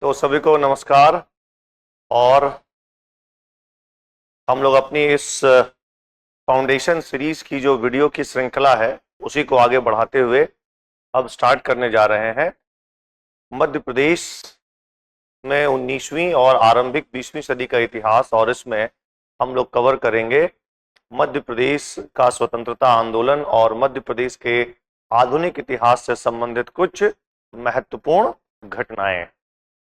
तो सभी को नमस्कार। और हम लोग अपनी इस फाउंडेशन सीरीज की जो वीडियो की श्रृंखला है उसी को आगे बढ़ाते हुए अब स्टार्ट करने जा रहे हैं। मध्य प्रदेश में 19वीं और आरंभिक 20वीं सदी का इतिहास, और इसमें हम लोग कवर करेंगे मध्य प्रदेश का स्वतंत्रता आंदोलन और मध्य प्रदेश के आधुनिक इतिहास से संबंधित कुछ महत्वपूर्ण घटनाएं।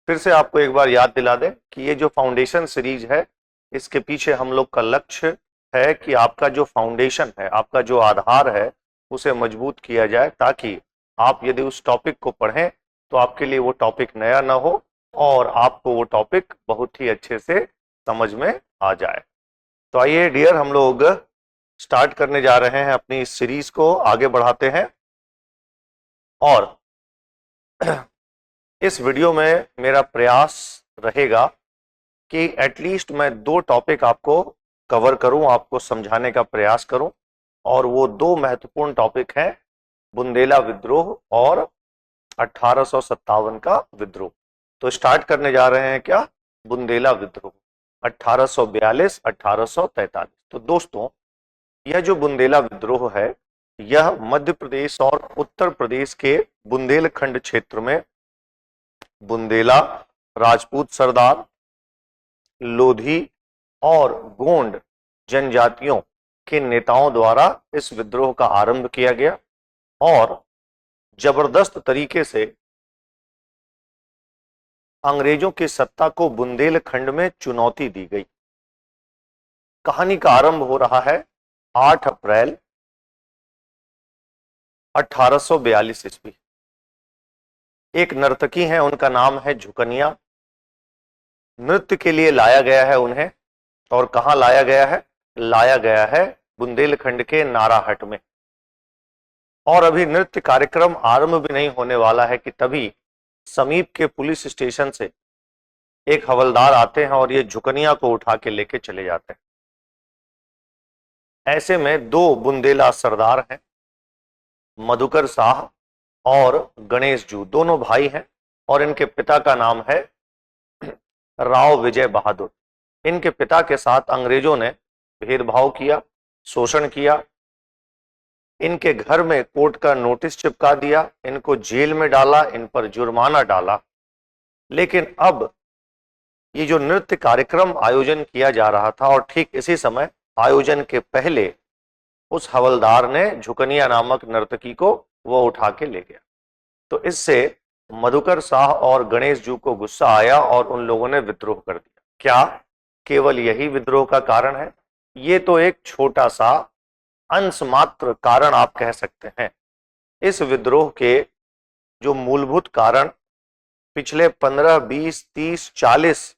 फिर से आपको एक बार याद दिला दें कि ये जो फाउंडेशन सीरीज है इसके पीछे हम लोग का लक्ष्य है कि आपका जो फाउंडेशन है, आपका जो आधार है, उसे मजबूत किया जाए, ताकि आप यदि उस टॉपिक को पढ़ें तो आपके लिए वो टॉपिक नया ना हो और आपको वो टॉपिक बहुत ही अच्छे से समझ में आ जाए। तो आइए डियर, हम लोग स्टार्ट करने जा रहे हैं, अपनी इस सीरीज को आगे बढ़ाते हैं। और इस वीडियो में मेरा प्रयास रहेगा कि एटलीस्ट मैं 2 टॉपिक आपको कवर करूं, आपको समझाने का प्रयास करूं। और वो 2 महत्वपूर्ण टॉपिक हैं बुंदेला विद्रोह और 1857 का विद्रोह। तो स्टार्ट करने जा रहे हैं क्या? बुंदेला विद्रोह 1842 1843। तो दोस्तों, यह जो बुंदेला विद्रोह है यह मध्य प्रदेश और उत्तर प्रदेश के बुंदेलखंड क्षेत्र में बुंदेला, राजपूत सरदार, लोधी और गोंड जनजातियों के नेताओं द्वारा इस विद्रोह का आरंभ किया गया और जबरदस्त तरीके से अंग्रेजों की सत्ता को बुंदेलखंड में चुनौती दी गई। कहानी का आरंभ हो रहा है 8 अप्रैल 1842 ईस्वी। एक नर्तकी हैं, उनका नाम है झुकनिया। नृत्य के लिए लाया गया है उन्हें। और कहां लाया गया है? लाया गया है बुंदेलखंड के नाराहट में। और अभी नृत्य कार्यक्रम आरंभ भी नहीं होने वाला है कि तभी समीप के पुलिस स्टेशन से एक हवलदार आते हैं और ये झुकनिया को उठा के लेके चले जाते हैं। ऐसे में 2 बुंदेला सरदार हैं, मधुकर शाह और गणेश जू, दोनों भाई हैं। और इनके पिता का नाम है राव विजय बहादुर। इनके पिता के साथ अंग्रेजों ने भेदभाव किया, शोषण किया, इनके घर में कोर्ट का नोटिस चिपका दिया, इनको जेल में डाला, इन पर जुर्माना डाला। लेकिन अब ये जो नृत्य कार्यक्रम आयोजन किया जा रहा था और ठीक इसी समय आयोजन के पहले उस हवलदार ने झुकनिया नामक नर्तकी को वो उठा के ले गया। तो इससे मधुकर शाह और गणेश जू को गुस्सा आया और उन लोगों ने विद्रोह कर दिया। क्या केवल यही विद्रोह का कारण है? ये तो एक छोटा सा अंश मात्र कारण आप कह सकते हैं। इस विद्रोह के जो मूलभूत कारण पिछले 15, 20, 30, 40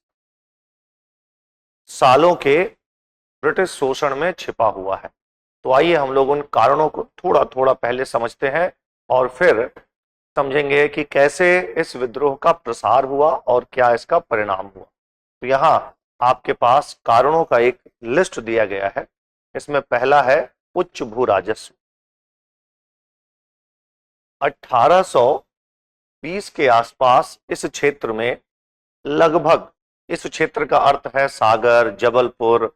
सालों के ब्रिटिश शोषण में छिपा हुआ है। तो आइए हम लोग उन कारणों को थोड़ा थोड़ा पहले समझते हैं और फिर समझेंगे कि कैसे इस विद्रोह का प्रसार हुआ और क्या इसका परिणाम हुआ। तो यहाँ आपके पास कारणों का एक लिस्ट दिया गया है। इसमें पहला है उच्च भू राजस्व। 1820 के आसपास इस क्षेत्र में लगभग, इस क्षेत्र का अर्थ है सागर, जबलपुर,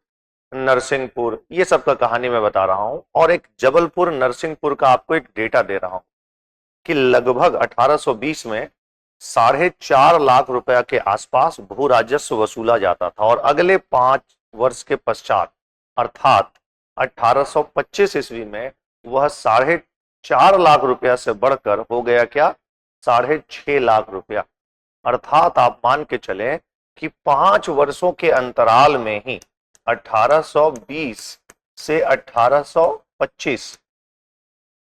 नरसिंहपुर, ये सब का कहानी मैं बता रहा हूं। और एक जबलपुर नरसिंहपुर का आपको एक डेटा दे रहा हूं कि लगभग 1820 में 4.5 लाख रुपया के आसपास भू राजस्व वसूला जाता था। और अगले 5 वर्ष के पश्चात अर्थात 1825 ईस्वी में वह 4.5 लाख रुपया से बढ़कर हो गया क्या? 6.5 लाख रुपया। अर्थात आप मान के चलें कि 5 वर्षों के अंतराल में ही 1820 से 1825,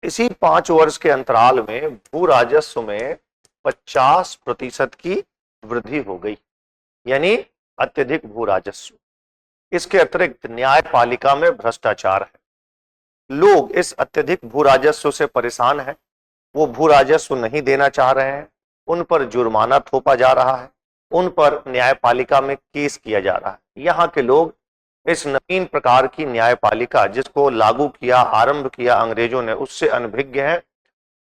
इसी 5 वर्ष के अंतराल में भू राजस्व में 50% की वृद्धि हो गई, यानी अत्यधिक भू राजस्व। इसके अतिरिक्त न्यायपालिका में भ्रष्टाचार है। लोग इस अत्यधिक भू राजस्व से परेशान हैं, वो भू राजस्व नहीं देना चाह रहे हैं, उन पर जुर्माना थोपा जा रहा है, उन पर न्यायपालिका में केस किया जा रहा है। यहाँ के लोग इस नवीन प्रकार की न्यायपालिका जिसको लागू किया, आरंभ किया अंग्रेजों ने, उससे अनभिज्ञ हैं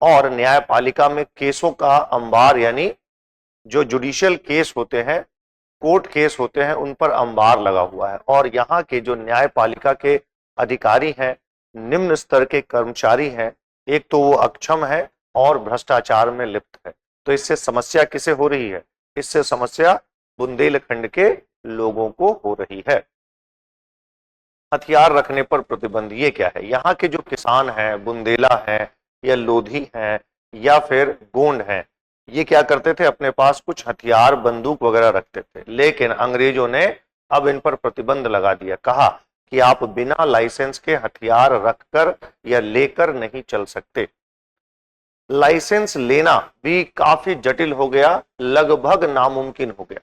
और न्यायपालिका में केसों का अंबार यानी जो जुडिशियल केस होते हैं, कोर्ट केस होते हैं, उन पर अंबार लगा हुआ है। और यहाँ के जो न्यायपालिका के अधिकारी हैं, निम्न स्तर के कर्मचारी हैं, एक तो वो अक्षम है और भ्रष्टाचार में लिप्त है। तो इससे समस्या किसे हो रही है? इससे समस्या बुंदेलखंड के लोगों को हो रही है। हथियार रखने पर प्रतिबंध, ये क्या है? यहाँ के जो किसान हैं, बुंदेला हैं या लोधी हैं या फिर गोंड हैं, ये क्या करते थे? अपने पास कुछ हथियार, बंदूक वगैरह रखते थे। लेकिन अंग्रेजों ने अब इन पर प्रतिबंध लगा दिया। कहा कि आप बिना लाइसेंस के हथियार रखकर या लेकर नहीं चल सकते। लाइसेंस लेना भी काफी जटिल हो गया, लगभग नामुमकिन हो गया।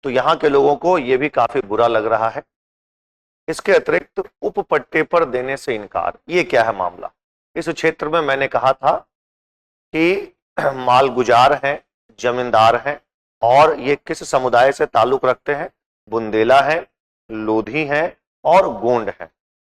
तो यहाँ के लोगों को यह भी काफी बुरा लग रहा है। इसके अतिरिक्त उपपट्टे पर देने से इनकार, ये क्या है मामला? इस क्षेत्र में मैंने कहा था कि मालगुजार हैं, जमींदार हैं, और ये किस समुदाय से ताल्लुक रखते हैं? बुंदेला हैं, लोधी हैं और गोंड हैं।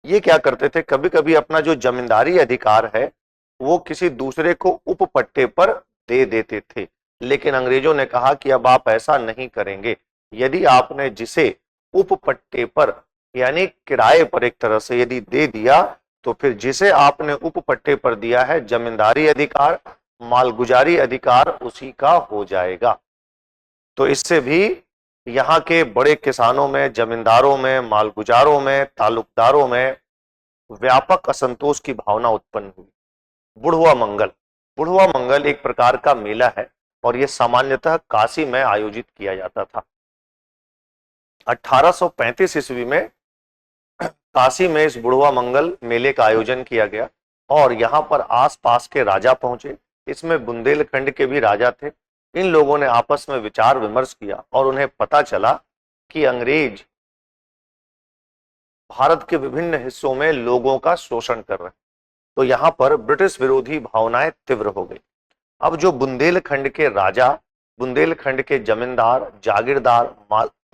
ये क्या करते थे? कभी कभी अपना जो जमींदारी अधिकार है वो किसी दूसरे को उपपट्टे पर दे देते थे। लेकिन अंग्रेजों ने कहा कि अब आप ऐसा नहीं करेंगे। यदि आपने जिसे उपपट्टे पर यानी किराए पर एक तरह से यदि दे दिया, तो फिर जिसे आपने उपपट्टे पर दिया है, जमींदारी अधिकार, मालगुजारी अधिकार उसी का हो जाएगा। तो इससे भी यहाँ के बड़े किसानों में, जमींदारों में, मालगुजारों में, ताल्लुकदारों में व्यापक असंतोष की भावना उत्पन्न हुई। बुढ़वा मंगल, बुढ़वा मंगल एक प्रकार का मेला है और यह सामान्यतः काशी में आयोजित किया जाता था। 1835 ईस्वी में काशी में इस बुढ़वा मंगल मेले का आयोजन किया गया और यहाँ पर आसपास के राजा पहुंचे। इसमें बुंदेलखंड के भी राजा थे। इन लोगों ने आपस में विचार विमर्श किया और उन्हें पता चला कि अंग्रेज भारत के विभिन्न हिस्सों में लोगों का शोषण कर रहे हैं। तो यहाँ पर ब्रिटिश विरोधी भावनाएं तीव्र हो गई। अब जो बुंदेलखंड के राजा, बुंदेलखंड के जमींदार, जागीरदार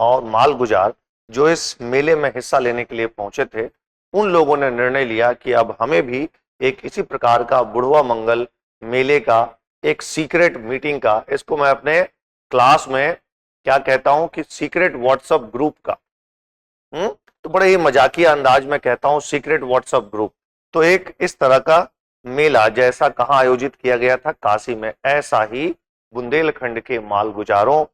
और मालगुजार जो इस मेले में हिस्सा लेने के लिए पहुंचे थे, उन लोगों ने निर्णय लिया कि अब हमें भी एक इसी प्रकार का बुढ़वा मंगल मेले का एक सीक्रेट मीटिंग का, इसको मैं अपने क्लास में क्या कहता हूं कि सीक्रेट व्हाट्सएप ग्रुप का, तो बड़े ही मजाकिया अंदाज में कहता हूं सीक्रेट व्हाट्सएप ग्रुप। तो एक इस तरह का मेला जैसा कहां आयोजित किया गया था? काशी में। ऐसा ही बुंदेलखंड के मालगुजारों,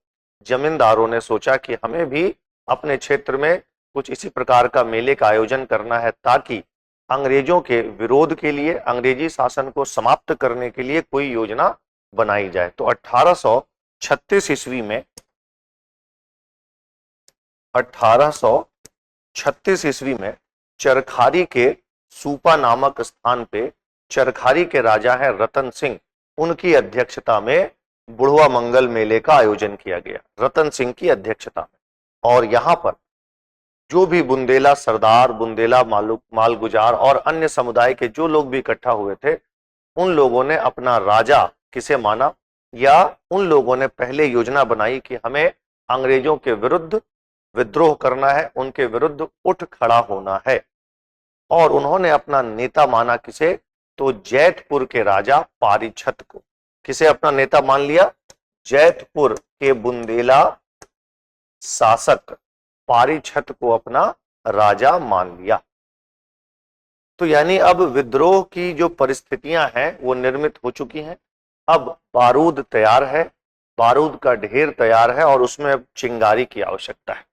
जमींदारों ने सोचा कि हमें भी अपने क्षेत्र में कुछ इसी प्रकार का मेले का आयोजन करना है ताकि अंग्रेजों के विरोध के लिए, अंग्रेजी शासन को समाप्त करने के लिए कोई योजना बनाई जाए। तो 1836 ईस्वी में 1836 ईस्वी में चरखारी के सूपा नामक स्थान पे, चरखारी के राजा हैं रतन सिंह, उनकी अध्यक्षता में बुढ़वा मंगल मेले का आयोजन किया गया, रतन सिंह की अध्यक्षता में। और यहां पर जो भी बुंदेला सरदार, बुंदेला मालगुजार और अन्य समुदाय के जो लोग भी इकट्ठा हुए थे, उन लोगों ने अपना राजा किसे माना, या उन लोगों ने पहले योजना बनाई कि हमें अंग्रेजों के विरुद्ध विद्रोह करना है, उनके विरुद्ध उठ खड़ा होना है। और उन्होंने अपना नेता माना किसे? तो जैतपुर के राजा पारीछत को। किसे अपना नेता मान लिया? जैतपुर के बुंदेला शासक पारीछत को अपना राजा मान लिया। तो यानी अब विद्रोह की जो परिस्थितियां हैं वो निर्मित हो चुकी हैं। अब बारूद तैयार है, बारूद का ढेर तैयार है और उसमें अब चिंगारी की आवश्यकता है।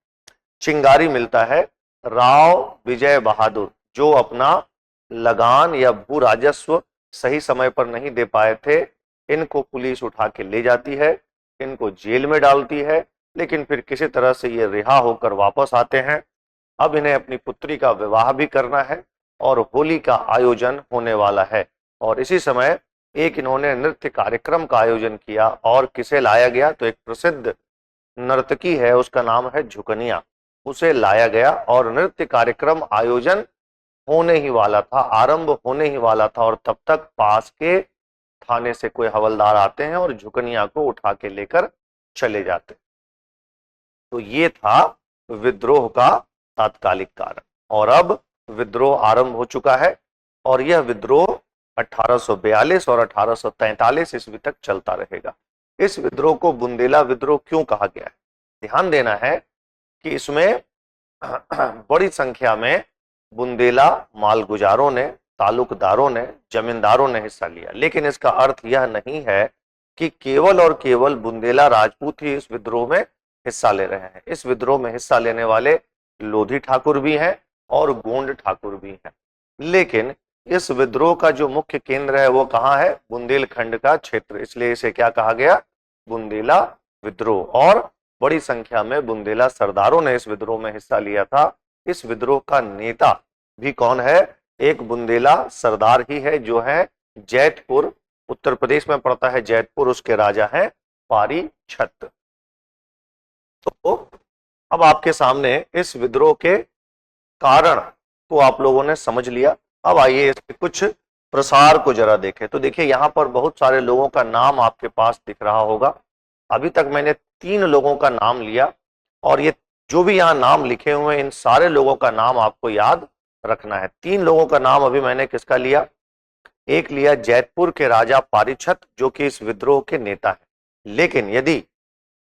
चिंगारी मिलता है राव विजय बहादुर, जो अपना लगान या भू राजस्व सही समय पर नहीं दे पाए थे। इनको पुलिस उठा के ले जाती है, इनको जेल में डालती है, लेकिन फिर किसी तरह से ये रिहा होकर वापस आते हैं। अब इन्हें अपनी पुत्री का विवाह भी करना है और होली का आयोजन होने वाला है। और इसी समय एक इन्होंने नृत्य कार्यक्रम का आयोजन किया। और किसे लाया गया? तो एक प्रसिद्ध नर्तकी है, उसका नाम है झुकनिया, उसे लाया गया और नृत्य कार्यक्रम आयोजन होने ही वाला था, आरंभ होने ही वाला था। और तब तक पास के थाने से कोई हवलदार आते हैं और झुकनिया को उठा के लेकर चले जाते। तो ये था विद्रोह का तात्कालिक कारण। और अब विद्रोह आरंभ हो चुका है और यह विद्रोह 1842 और 1843 ईस्वी तक चलता रहेगा। इस विद्रोह को बुंदेला विद्रोह क्यों कहा गया है? ध्यान देना है कि इसमें बड़ी संख्या में बुंदेला मालगुजारों ने, तालुकदारों ने, जमींदारों ने हिस्सा लिया, लेकिन इसका अर्थ यह नहीं है कि केवल और केवल बुंदेला राजपूत ही इस विद्रोह में हिस्सा ले रहे हैं। इस विद्रोह में हिस्सा लेने वाले लोधी ठाकुर भी हैं और गोंड ठाकुर भी हैं, लेकिन इस विद्रोह का जो मुख्य केंद्र है वो कहाँ है? बुंदेलखंड का क्षेत्र, इसलिए इसे क्या कहा गया? बुंदेला विद्रोह। और बड़ी संख्या में बुंदेला सरदारों ने इस विद्रोह में हिस्सा लिया था। इस विद्रोह का नेता भी कौन है? एक बुंदेला सरदार ही है, जो है जैतपुर, उत्तर प्रदेश में पड़ता है जैतपुर, उसके राजा हैं पारीछत। तो अब आपके सामने इस विद्रोह के कारण को आप लोगों ने समझ लिया। अब आइए इसके कुछ प्रसार को जरा देखें। तो देखिए यहाँ पर बहुत सारे लोगों का नाम आपके पास दिख रहा होगा। अभी तक मैंने 3 लोगों का नाम लिया, और ये जो भी यहाँ नाम लिखे हुए हैं इन सारे लोगों का नाम आपको याद रखना है। 3 लोगों का नाम अभी मैंने किसका लिया? एक लिया जैतपुर के राजा पारीछत, जो कि इस विद्रोह के नेता है। लेकिन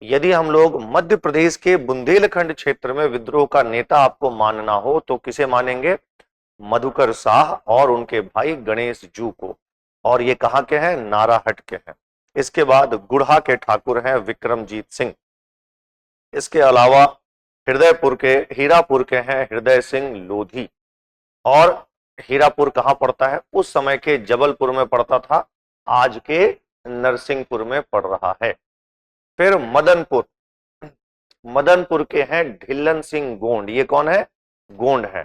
यदि हम लोग मध्य प्रदेश के बुंदेलखंड क्षेत्र में विद्रोह का नेता आपको मानना हो तो किसे मानेंगे? मधुकर शाह और उनके भाई गणेश जू को। और ये कहाँ के हैं? नाराहट के हैं। इसके बाद गुढ़ा के ठाकुर हैं विक्रमजीत सिंह। इसके अलावा हीरापुर के हैं हृदय सिंह लोधी। और हीरापुर कहाँ पड़ता है? उस समय के जबलपुर में पड़ता था, आज के नरसिंहपुर में पड़ रहा है। फिर मदनपुर के हैं ढिल्लन सिंह गोंड। ये कौन है? गोंड है।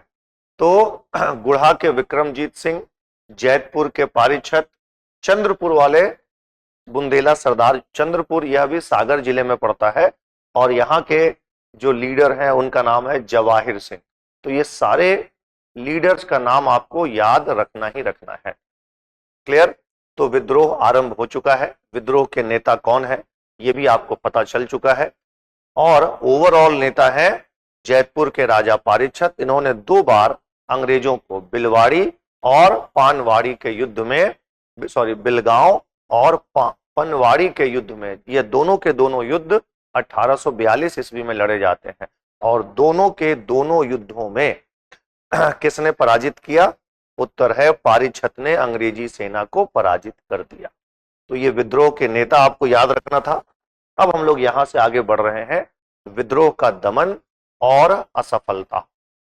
तो गुढ़ा के विक्रमजीत सिंह, जैतपुर के पारीछत, चंद्रपुर वाले बुंदेला सरदार चंद्रपुर, यह भी सागर जिले में पड़ता है, और यहाँ के जो लीडर हैं उनका नाम है जवाहिर सिंह। तो ये सारे लीडर्स का नाम आपको याद रखना ही रखना है। क्लियर? तो विद्रोह आरंभ हो चुका है, विद्रोह के नेता कौन है ये भी आपको पता चल चुका है। और ओवरऑल नेता है जैतपुर के राजा पारीछत। इन्होंने 2 बार अंग्रेजों को बिलवाड़ी और पानवाड़ी के युद्ध में, बिलगांव और पनवाड़ी के युद्ध में, ये दोनों के दोनों युद्ध 1842 ईस्वी में लड़े जाते हैं। और दोनों के दोनों युद्धों में किसने पराजित किया? उत्तर है पारीछत ने अंग्रेजी सेना को पराजित कर दिया। तो ये विद्रोह के नेता आपको याद रखना था। अब हम लोग यहां से आगे बढ़ रहे हैं, विद्रोह का दमन और असफलता।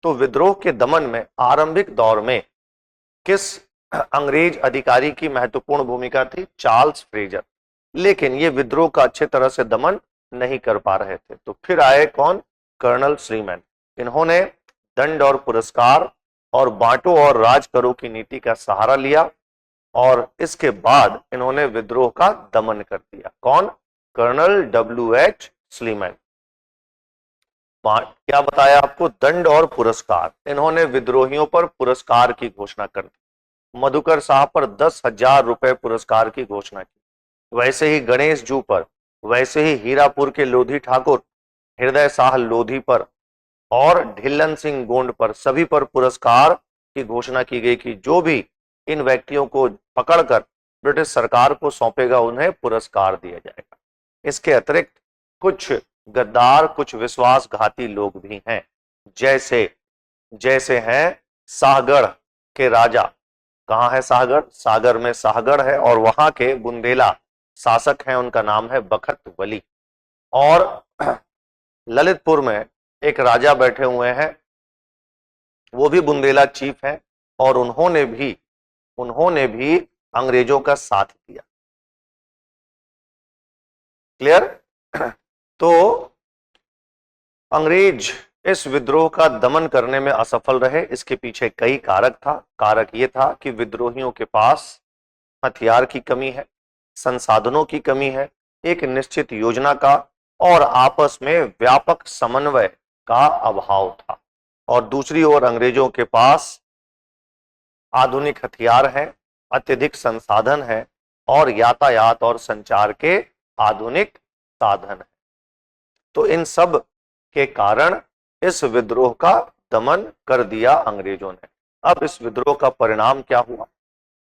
तो विद्रोह के दमन में आरंभिक दौर में किस अंग्रेज अधिकारी की महत्वपूर्ण भूमिका थी? Charles Fraser. लेकिन ये विद्रोह का अच्छे तरह से दमन नहीं कर पा रहे थे। तो फिर आए कौन? कर्नल श्रीमैन। इन्होंने दंड और पुरस्कार और बांटो और राज करो की नीति का सहारा लिया, और इसके बाद इन्होंने विद्रोह का दमन कर दिया। कौन? Colonel WH Sleeman. क्या बताया आपको? दंड और पुरस्कार। इन्होंने विद्रोहियों पर पुरस्कार की घोषणा कर दी। मधुकर शाह पर 10,000 रुपए पुरस्कार की घोषणा की। वैसे ही गणेश जू पर, वैसे ही हीरापुर के लोधी ठाकुर, हृदय शाह लोधी पर और ढिल्लन सिंह गोंड पर, सभी पर पुरस्कार की घोषणा की गई कि जो भी इन व्यक्तियों को पकड़कर ब्रिटिश सरकार को सौंपेगा उन्हें पुरस्कार दिया जाएगा। इसके अतिरिक्त कुछ गद्दार, कुछ विश्वासघाती लोग भी हैं, जैसे हैं शाहगढ़ के राजा। कहाँ है शाहगढ़? सागर में शाहगढ़ है, और वहां के बुंदेला शासक हैं, उनका नाम है बखत वली। और ललितपुर में एक राजा बैठे हुए हैं, वो भी बुंदेला चीफ हैं, और उन्होंने भी अंग्रेजों का साथ दिया। क्लियर? तो अंग्रेज इस विद्रोह का दमन करने में असफल रहे। इसके पीछे कई कारक था। कारक ये था कि विद्रोहियों के पास हथियार की कमी है, संसाधनों की कमी है, एक निश्चित योजना का और आपस में व्यापक समन्वय का अभाव था। और दूसरी ओर अंग्रेजों के पास आधुनिक हथियार हैं, अत्यधिक संसाधन है, और यातायात और संचार के आधुनिक साधन है। तो इन सब के कारण इस विद्रोह का दमन कर दिया अंग्रेजों ने। अब इस विद्रोह का परिणाम क्या हुआ?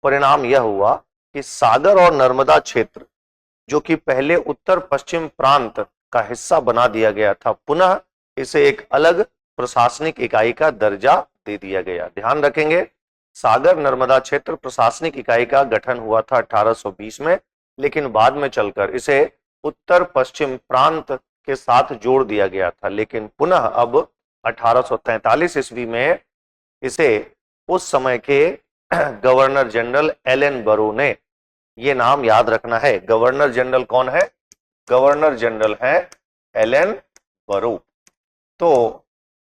परिणाम यह हुआ कि सागर और नर्मदा क्षेत्र जो कि पहले उत्तर पश्चिम प्रांत का हिस्सा बना दिया गया था, पुनः इसे एक अलग प्रशासनिक इकाई का दर्जा दे दिया गया। ध्यान रखेंगे, सागर नर्मदा क्षेत्र प्रशासनिक इकाई का गठन हुआ था 1820 में, लेकिन बाद में चलकर इसे उत्तर पश्चिम प्रांत के साथ जोड़ दिया गया था, लेकिन पुनः अब 1843 ईस्वी में इसे उस समय के गवर्नर जनरल एलन बरो ने, ये नाम याद रखना है, गवर्नर जनरल कौन है? गवर्नर जनरल है एलन बरो। तो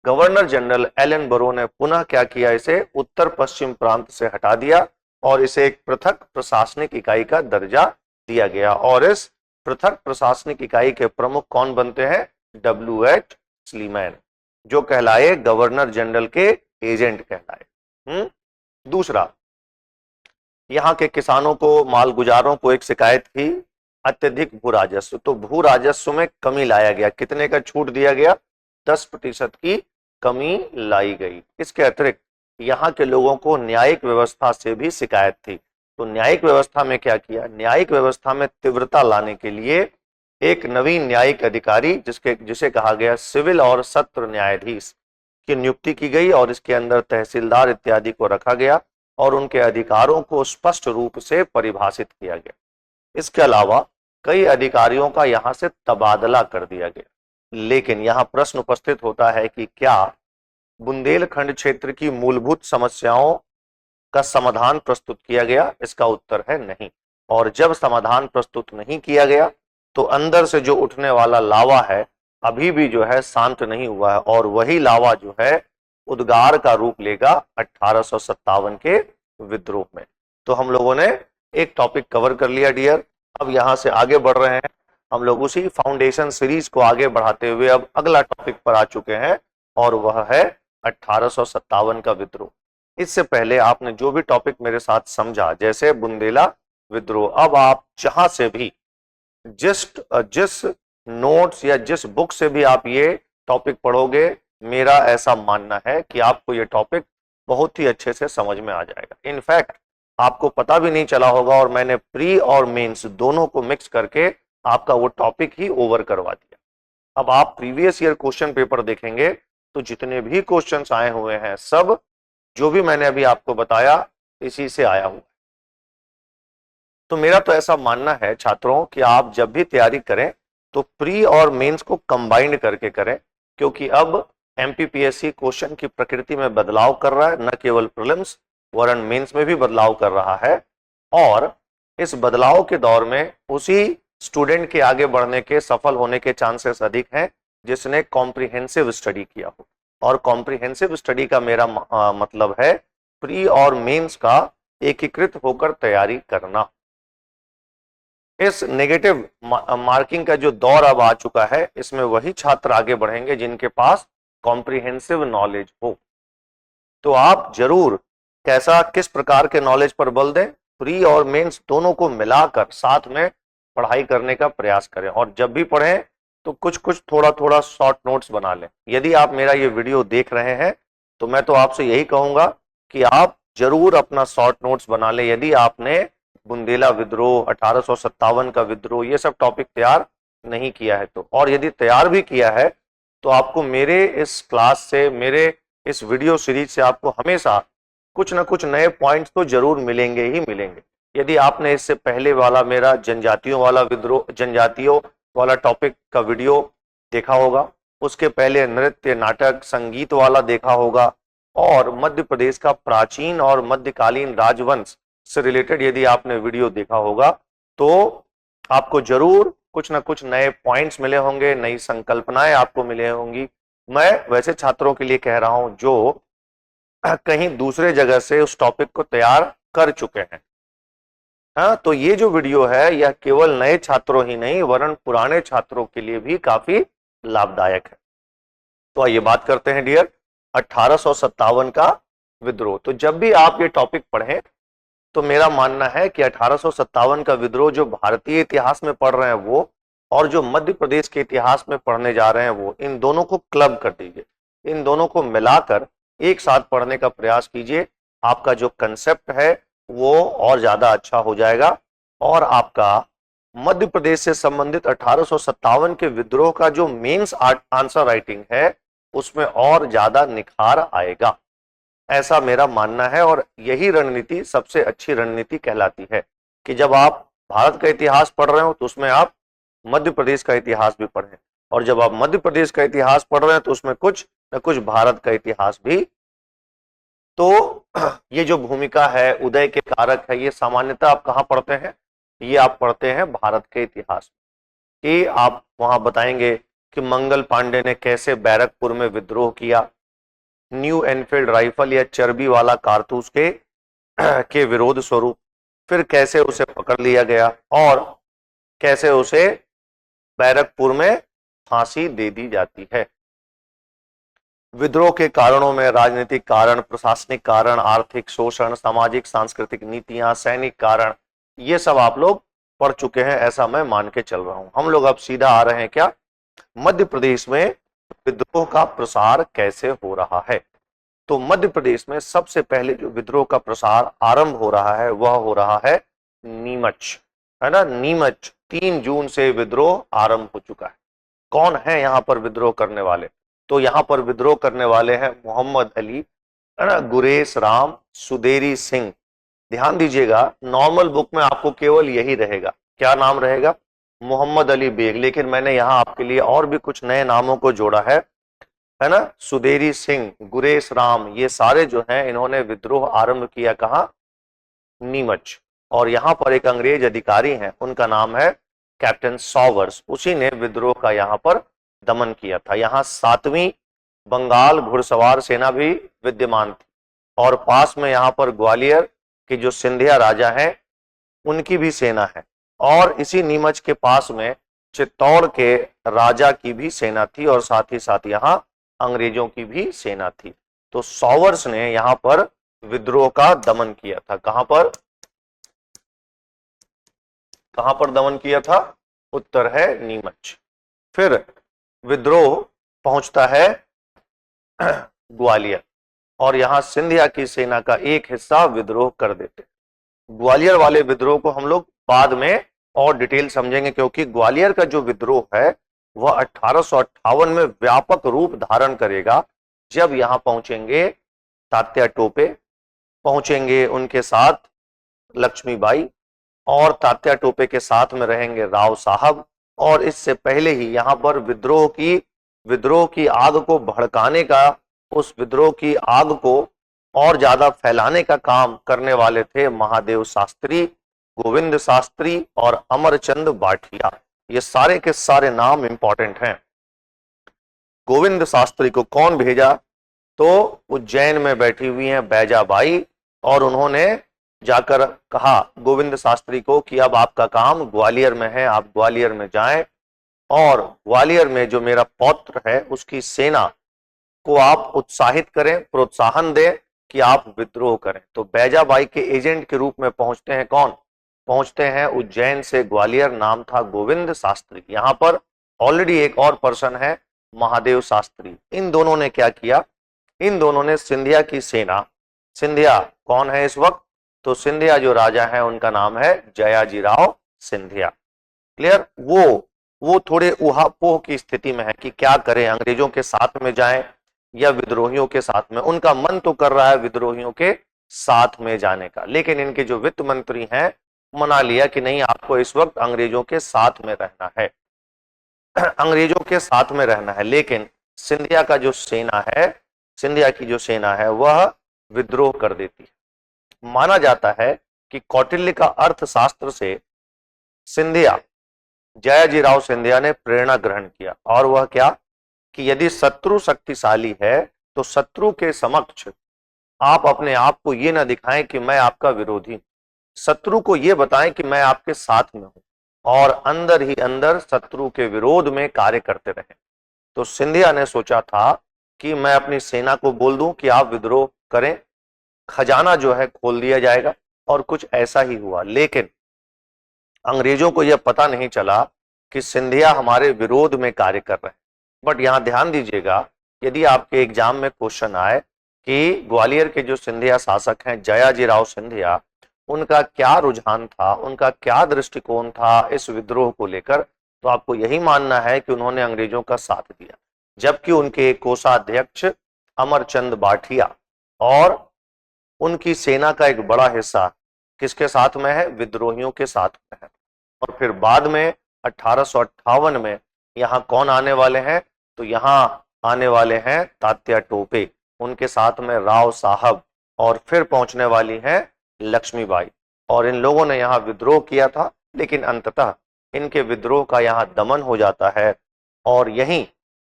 गवर्नर जनरल एलन बरो ने पुनः क्या किया, इसे उत्तर पश्चिम प्रांत से हटा दिया और इसे एक पृथक प्रशासनिक इकाई का दर्जा दिया गया। और इस पृथक प्रशासनिक इकाई के प्रमुख कौन बनते हैं? WH स्लीमैन, जो कहलाए गवर्नर जनरल के एजेंट कहलाए। दूसरा, यहाँ के किसानों को, मालगुजारों को एक शिकायत थी अत्यधिक भू राजस्व। तो भू राजस्व में कमी लाया गया। कितने का छूट दिया गया? 10% की कमी लाई गई। इसके अतिरिक्त यहाँ के लोगों को न्यायिक व्यवस्था से भी शिकायत थी। तो न्यायिक व्यवस्था में क्या किया? न्यायिक व्यवस्था में तीव्रता लाने के लिए एक नवीन न्यायिक अधिकारी, जिसे कहा गया सिविल और सत्र न्यायाधीश, की नियुक्ति की गई और इसके अंदर तहसीलदार इत्यादि को रखा गया और उनके अधिकारों को स्पष्ट रूप से परिभाषित किया गया। इसके अलावा कई अधिकारियों का यहां से तबादला कर दिया गया। लेकिन यहां प्रश्न उपस्थित होता है कि क्या बुंदेलखंड क्षेत्र की मूलभूत समस्याओं का समाधान प्रस्तुत किया गया? इसका उत्तर है नहीं। और जब समाधान प्रस्तुत नहीं किया गया तो अंदर से जो उठने वाला लावा है अभी भी जो है शांत नहीं हुआ है, और वही लावा जो है उद्गार का रूप लेगा 1857 के विद्रोह में। तो हम लोगों ने एक टॉपिक कवर कर लिया डियर। अब यहां से आगे बढ़ रहे हैं हम लोग, उसी फाउंडेशन सीरीज को आगे बढ़ाते हुए अब अगला टॉपिक पर आ चुके हैं और वह है 1857 का विद्रोह। इससे पहले आपने जो भी टॉपिक मेरे साथ समझा, जैसे बुंदेला विद्रोह, अब आप जहां से भी जिस नोट्स या जिस बुक से भी आप ये टॉपिक पढ़ोगे, मेरा ऐसा मानना है कि आपको ये टॉपिक बहुत ही अच्छे से समझ में आ जाएगा। इनफैक्ट आपको पता भी नहीं चला होगा और मैंने प्री और मेंस दोनों को मिक्स करके आपका वो टॉपिक ही ओवर करवा दिया। अब आप प्रीवियस ईयर क्वेश्चन पेपर देखेंगे तो जितने भी क्वेश्चंस आए हुए हैं सब जो भी मैंने अभी आपको बताया इसी से आया हुआ है। तो मेरा तो ऐसा मानना है छात्रों कि आप जब भी तैयारी करें तो प्री और मेंस को कंबाइंड करके करें, क्योंकि अब एमपीपीएससी क्वेश्चन की प्रकृति में बदलाव कर रहा है, न केवल प्रीलिम्स वरन मेंस में भी बदलाव कर रहा है। और इस बदलाव के दौर में उसी स्टूडेंट के आगे बढ़ने के, सफल होने के चांसेस अधिक हैं जिसने कॉम्प्रिहेंसिव स्टडी किया हो। और कॉम्प्रिहेंसिव स्टडी का मेरा मतलब है प्री और मेंस का एकीकृत होकर तैयारी करना। इस नेगेटिव मार्किंग का जो दौर अब आ चुका है, इसमें वही छात्र आगे बढ़ेंगे जिनके पास कॉम्प्रिहेंसिव नॉलेज हो। तो आप जरूर किस प्रकार के नॉलेज पर बल दें, प्री और मेंस दोनों को मिलाकर साथ में पढ़ाई करने का प्रयास करें। और जब भी पढ़ें तो कुछ कुछ थोड़ा थोड़ा शॉर्ट नोट्स बना लें। यदि आप मेरा ये वीडियो देख रहे हैं तो मैं तो आपसे यही कहूंगा कि आप जरूर अपना शॉर्ट नोट्स बना लें। यदि आपने बुंदेला विद्रोह, 1857 का विद्रोह, ये सब टॉपिक तैयार नहीं किया है तो, और यदि तैयार भी किया है तो आपको मेरे इस क्लास से, मेरे इस वीडियो सीरीज से आपको हमेशा कुछ ना कुछ नए पॉइंट्स तो जरूर मिलेंगे ही मिलेंगे। यदि आपने इससे पहले वाला मेरा जनजातियों वाला विद्रोह, जनजातियों वाला टॉपिक का वीडियो देखा होगा, उसके पहले नृत्य, नाटक, संगीत वाला देखा होगा, और मध्य प्रदेश का प्राचीन और मध्यकालीन राजवंश से रिलेटेड यदि आपने वीडियो देखा होगा तो आपको जरूर कुछ ना कुछ नए पॉइंट्स मिले होंगे, नई संकल्पनाएं आपको मिले होंगी। मैं वैसे छात्रों के लिए कह रहा हूं जो कहीं दूसरे जगह से उस टॉपिक को तैयार कर चुके हैं। हाँ, तो ये जो वीडियो है यह केवल नए छात्रों ही नहीं वरन पुराने छात्रों के लिए भी काफी लाभदायक है। तो आइए बात करते हैं डियर 1857 का विद्रोह। तो जब भी आप ये टॉपिक पढ़ें तो मेरा मानना है कि 1857 का विद्रोह जो भारतीय इतिहास में पढ़ रहे हैं वो, और जो मध्य प्रदेश के इतिहास में पढ़ने जा रहे हैं वो, इन दोनों को क्लब कर दीजिए, इन दोनों को मिलाकर एक साथ पढ़ने का प्रयास कीजिए। आपका जो कंसेप्ट है वो और ज्यादा अच्छा हो जाएगा और आपका मध्य प्रदेश से संबंधित 1857 के विद्रोह का जो मेंस आंसर राइटिंग है उसमें और ज्यादा निखार आएगा, ऐसा मेरा मानना है। और यही रणनीति सबसे अच्छी रणनीति कहलाती है कि जब आप भारत का इतिहास पढ़ रहे हो तो उसमें आप मध्य प्रदेश का इतिहास भी पढ़ें, और जब आप मध्य प्रदेश का इतिहास पढ़ रहे हैं तो उसमें कुछ न कुछ भारत का इतिहास भी। तो ये जो भूमिका है, उदय के कारक है, ये सामान्यतः आप कहाँ पढ़ते हैं? ये आप पढ़ते हैं भारत के इतिहास में। कि आप वहां बताएंगे कि मंगल पांडे ने कैसे बैरकपुर में विद्रोह किया, न्यू एनफील्ड राइफल या चर्बी वाला कारतूस के विरोध स्वरूप, फिर कैसे उसे पकड़ लिया गया और कैसे उसे बैरकपुर में फांसी दे दी जाती है। विद्रोह के कारणों में राजनीतिक कारण, प्रशासनिक कारण, आर्थिक शोषण, सामाजिक सांस्कृतिक नीतियां, सैनिक कारण, ये सब आप लोग पढ़ चुके हैं, ऐसा मैं मान के चल रहा हूं। हम लोग अब सीधा आ रहे हैं क्या, मध्य प्रदेश में विद्रोह का प्रसार कैसे हो रहा है। तो मध्य प्रदेश में सबसे पहले जो विद्रोह का प्रसार आरंभ हो रहा है वह हो रहा है नीमच, है ना। नीमच 3 जून से विद्रोह आरंभ हो चुका है। कौन है यहाँ पर विद्रोह करने वाले? तो यहाँ पर विद्रोह करने वाले हैं मोहम्मद अली, है ना, गुरेज राम, सुदेरी सिंह। ध्यान दीजिएगा, नॉर्मल बुक में आपको केवल यही रहेगा, क्या नाम रहेगा? मोहम्मद अली बेग। लेकिन मैंने यहाँ आपके लिए और भी कुछ नए नामों को जोड़ा है ना। सुदेरी सिंह, गुरेज राम, ये सारे जो हैं इन्होंने विद्रोह आरंभ किया कहाँ? नीमच। और यहाँ पर एक अंग्रेज अधिकारी हैं, उनका नाम है कैप्टन सॉवर्स, उसी ने विद्रोह का यहाँ पर दमन किया था। यहाँ 7वीं बंगाल घुड़सवार सेना भी विद्यमान थी, और पास में यहाँ पर ग्वालियर के जो सिंधिया राजा हैं उनकी भी सेना है, और इसी नीमच के पास में चित्तौड़ के राजा की भी सेना थी, और साथ ही साथ यहाँ अंग्रेजों की भी सेना थी। तो सॉवर्स ने यहाँ पर विद्रोह का दमन किया था। कहां पर दमन किया था? उत्तर है नीमच। फिर विद्रोह पहुंचता है ग्वालियर, और यहां सिंधिया की सेना का एक हिस्सा विद्रोह कर देते। ग्वालियर वाले विद्रोह को हम लोग बाद में और डिटेल समझेंगे, क्योंकि ग्वालियर का जो विद्रोह है वह 1858 में व्यापक रूप धारण करेगा, जब यहां पहुंचेंगे तात्या टोपे, पहुंचेंगे उनके साथ लक्ष्मीबाई, और तात्या टोपे के साथ में रहेंगे राव साहब। और इससे पहले ही यहां पर विद्रोह की आग को भड़काने का, उस विद्रोह की आग को और ज्यादा फैलाने का काम करने वाले थे महादेव शास्त्री, गोविंद शास्त्री और अमरचंद बाठिया। ये सारे के सारे नाम इंपॉर्टेंट हैं। गोविंद शास्त्री को कौन भेजा? तो उज्जैन में बैठी हुई हैं बैजाबाई, और उन्होंने जाकर कहा गोविंद शास्त्री को कि अब आपका काम ग्वालियर में है, आप ग्वालियर में जाएं, और ग्वालियर में जो मेरा पौत्र है उसकी सेना को आप उत्साहित करें, प्रोत्साहन दें कि आप विद्रोह करें। तो बैजाबाई के एजेंट के रूप में पहुंचते हैं कौन? पहुंचते हैं उज्जैन से ग्वालियर, नाम था गोविंद शास्त्री। यहां पर ऑलरेडी एक और पर्सन है महादेव शास्त्री। इन दोनों ने क्या किया? इन दोनों ने सिंधिया की सेना, सिंधिया कौन है इस वक्त? तो सिंधिया जो राजा है उनका नाम है जयाजीराव सिंधिया। क्लियर? वो थोड़े उहापोह की स्थिति में है कि क्या करें, अंग्रेजों के साथ में जाएं या विद्रोहियों के साथ में। उनका मन तो कर रहा है विद्रोहियों के साथ में जाने का, लेकिन इनके जो वित्त मंत्री हैं मना लिया कि नहीं, आपको इस वक्त अंग्रेजों के साथ में रहना है, अंग्रेजों के साथ में रहना है। लेकिन सिंधिया का जो सेना है, सिंधिया की जो सेना है वह विद्रोह कर देती है। माना जाता है कि कौटिल्य का अर्थशास्त्र से सिंधिया, जयाजीराव सिंधिया ने प्रेरणा ग्रहण किया, और वह क्या कि यदि शत्रु शक्तिशाली है तो शत्रु के समक्ष आप अपने आप को ये ना दिखाएं कि मैं आपका विरोधी, शत्रु को ये बताएं कि मैं आपके साथ में हूं, और अंदर ही अंदर शत्रु के विरोध में कार्य करते रहे। तो सिंधिया ने सोचा था कि मैं अपनी सेना को बोल दूं कि आप विद्रोह करें, खजाना जो है खोल दिया जाएगा, और कुछ ऐसा ही हुआ। लेकिन अंग्रेजों को यह पता नहीं चला कि सिंधिया हमारे विरोध में कार्य कर रहे हैं। बट यहां ध्यान दीजिएगा, यदि आपके एग्जाम में क्वेश्चन आए कि ग्वालियर के जो सिंधिया शासक हैं जयाजीराव सिंधिया, उनका क्या रुझान था, उनका क्या दृष्टिकोण था इस विद्रोह को लेकर, तो आपको यही मानना है कि उन्होंने अंग्रेजों का साथ दिया। जबकि उनके कोषाध्यक्ष अमरचंद बाठिया और उनकी सेना का एक बड़ा हिस्सा किसके साथ में है, विद्रोहियों के साथ में है। और फिर बाद में 1858 में यहाँ कौन आने वाले हैं, तो यहाँ आने वाले हैं तात्या टोपे, उनके साथ में राव साहब, और फिर पहुंचने वाली हैं लक्ष्मीबाई। और इन लोगों ने यहाँ विद्रोह किया था, लेकिन अंततः इनके विद्रोह का यहाँ दमन हो जाता है। और यहीं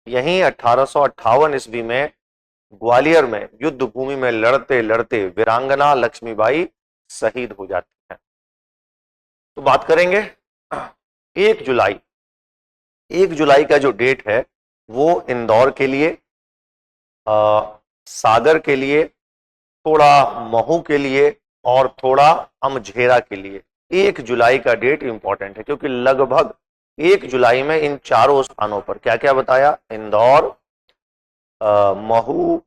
यहीं 1858 ईस्वी में ग्वालियर में युद्ध भूमि में लड़ते लड़ते वीरांगना लक्ष्मीबाई शहीद हो जाती है। तो बात करेंगे 1 जुलाई। 1 जुलाई का जो डेट है वो इंदौर के लिए, सागर के लिए, थोड़ा महू के लिए और थोड़ा अमझेरा के लिए 1 जुलाई का डेट इंपॉर्टेंट है, क्योंकि लगभग 1 जुलाई में इन चारों स्थानों पर क्या क्या बताया, इंदौर, महू,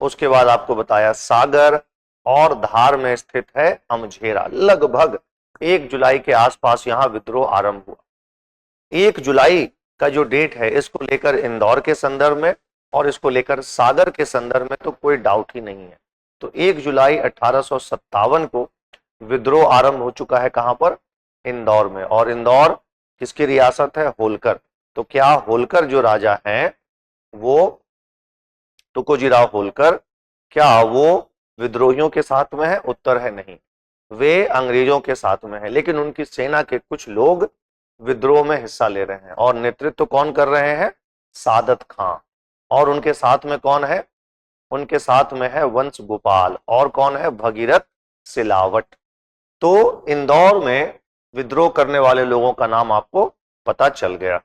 उसके बाद आपको बताया सागर, और धार में स्थित है अमझेरा। लगभग 1 जुलाई के आसपास यहां विद्रोह आरंभ हुआ। 1 जुलाई का जो डेट है इसको लेकर इंदौर के संदर्भ में और इसको लेकर सागर के संदर्भ में तो कोई डाउट ही नहीं है। तो 1 जुलाई 1857 को विद्रोह आरंभ हो चुका है, कहां पर, इंदौर में। और इंदौर किसकी रियासत है, होलकर। तो क्या होलकर जो राजा हैं वो तुकोजीराव होलकर, क्या वो विद्रोहियों के साथ में है, उत्तर है नहीं, वे अंग्रेजों के साथ में है। लेकिन उनकी सेना के कुछ लोग विद्रोह में हिस्सा ले रहे हैं और नेतृत्व कौन कर रहे हैं, सादत खां। और उनके साथ में कौन है, उनके साथ में है वंश गोपाल, और कौन है, भगीरथ सिलावट। तो इंदौर में विद्रोह करने वाले लोगों का नाम आपको पता चल गया।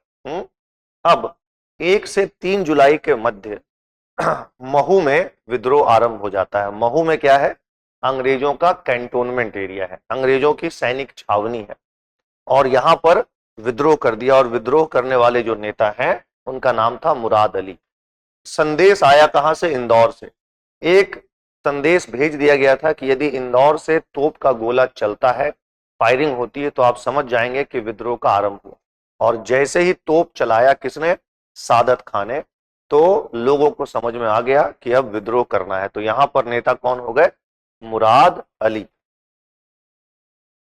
अब 1 से 3 जुलाई के मध्य महू में विद्रोह आरंभ हो जाता है। महू में क्या है, अंग्रेजों का कैंटोनमेंट एरिया है, अंग्रेजों की सैनिक छावनी है, और यहां पर विद्रोह कर दिया। और विद्रोह करने वाले जो नेता हैं उनका नाम था मुराद अली। संदेश आया कहां से, इंदौर से। एक संदेश भेज दिया गया था कि यदि इंदौर से तोप का गोला चलता है, फायरिंग होती है, तो आप समझ जाएंगे कि विद्रोह का आरंभ हुआ। और जैसे ही तोप चलाया किसने, सादत खान ने, तो लोगों को समझ में आ गया कि अब विद्रोह करना है। तो यहां पर नेता कौन हो गए, मुराद अली।